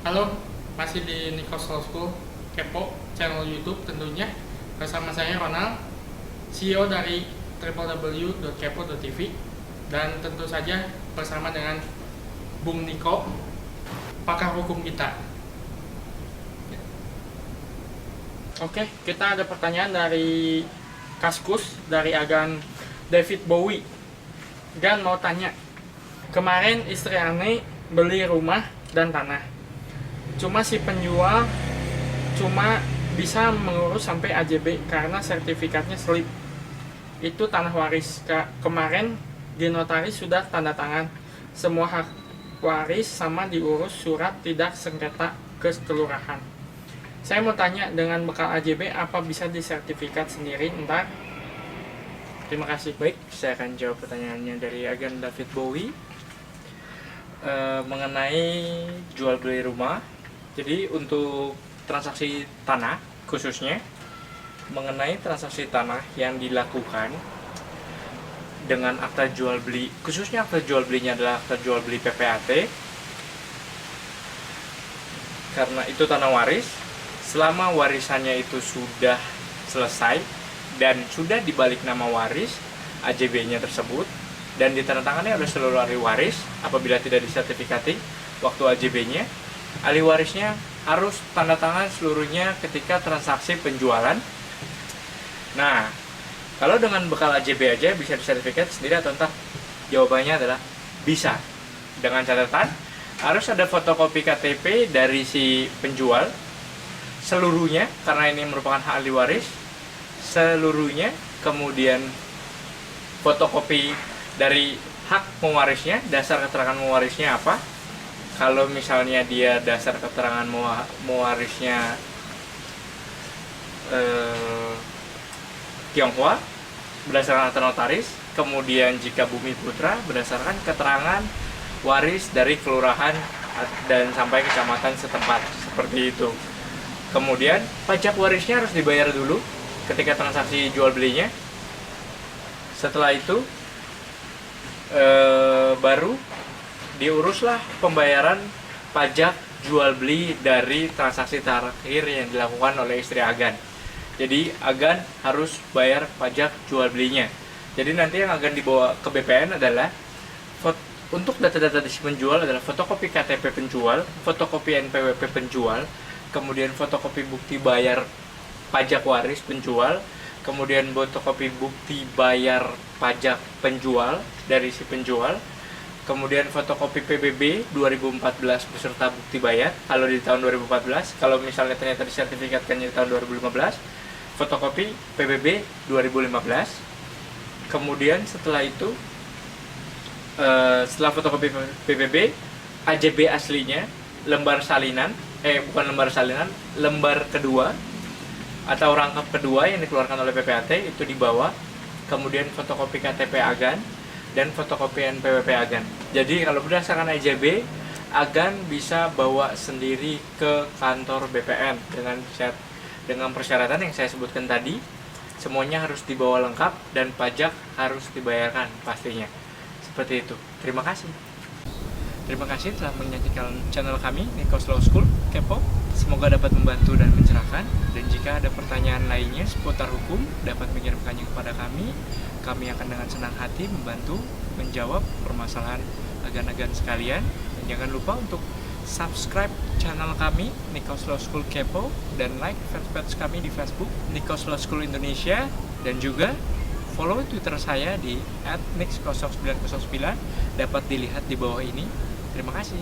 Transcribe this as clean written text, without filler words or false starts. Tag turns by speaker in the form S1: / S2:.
S1: Halo, masih di Nikos Law School Kepo, channel YouTube tentunya. Bersama saya Ronald, CEO dari www.kepo.tv. Dan tentu saja bersama dengan Bung Niko, pakar hukum kita. Oke, kita ada pertanyaan dari Kaskus, dari agan David Bowie. Dan mau tanya, kemarin istri Ane beli rumah dan tanah. Cuma si penjual cuma bisa mengurus sampai AJB karena sertifikatnya slip. Itu tanah waris. Kemarin di notaris sudah tanda tangan. Semua hak waris sama diurus surat tidak sengketa ke kelurahan. Saya mau tanya, dengan bekal AJB apa bisa disertifikat sendiri ntar? Terima kasih.
S2: Baik, saya akan jawab pertanyaannya dari agen David Bowie mengenai jual beli rumah. Jadi untuk transaksi tanah khususnya, mengenai transaksi tanah yang dilakukan dengan akta jual beli, khususnya akta jual belinya adalah akta jual beli PPAT, karena itu tanah waris. Selama warisannya itu sudah selesai dan sudah dibalik nama waris AJB-nya tersebut dan ditandatangani oleh seluruh ahli waris, apabila tidak disertifikati waktu AJB-nya, ahli warisnya harus tanda tangan seluruhnya ketika transaksi penjualan. Nah, kalau dengan bekal AJB aja bisa disertifikat sendiri atau entah? Jawabannya adalah bisa. Dengan catatan harus ada fotokopi KTP dari si penjual seluruhnya, karena ini merupakan hak ahli waris seluruhnya, kemudian fotokopi dari hak mewarisnya, dasar keterangan mewarisnya apa. Kalau misalnya dia dasar keterangan mewarisnya Tionghoa berdasarkan akta notaris, kemudian jika Bumi Putra berdasarkan keterangan waris dari kelurahan dan sampai kecamatan setempat, seperti itu. Kemudian pajak warisnya harus dibayar dulu ketika transaksi jual belinya. Setelah itu baru diuruslah pembayaran pajak jual beli dari transaksi terakhir yang dilakukan oleh istri agan. Jadi agan harus bayar pajak jual belinya. Jadi nanti yang akan dibawa ke BPN adalah untuk data-data di si penjual adalah fotokopi KTP penjual, fotokopi NPWP penjual, kemudian fotokopi bukti bayar pajak waris penjual, kemudian fotokopi bukti bayar pajak penjual dari si penjual, kemudian fotokopi PBB 2014 beserta bukti bayar kalau di tahun 2014, kalau misalnya ternyata disertifikatkan di tahun 2015, fotokopi PBB 2015. Kemudian setelah itu setelah fotokopi PBB, AJB aslinya, lembar salinan, lembar kedua atau rangkap kedua yang dikeluarkan oleh PPAT itu dibawa, kemudian fotokopi KTP agan dan fotokopi NPWP agan. Jadi kalau berdasarkan AJB, agan bisa bawa sendiri ke kantor BPN dengan persyaratan yang saya sebutkan tadi. Semuanya harus dibawa lengkap dan pajak harus dibayarkan pastinya. Seperti itu. Terima kasih. Terima kasih telah menyaksikan channel kami, Nikos Law School Kepo. Semoga dapat membantu dan mencerahkan. Dan jika ada pertanyaan lainnya seputar hukum, dapat mengirimkannya kepada kami. Kami akan dengan senang hati membantu menjawab permasalahan agan-agan sekalian. Dan jangan lupa untuk subscribe channel kami, Nikos Law School Kepo, dan like fanpage kami di Facebook, Nikos Law School Indonesia, dan juga follow Twitter saya di @nix0909, dapat dilihat di bawah ini. Terima kasih.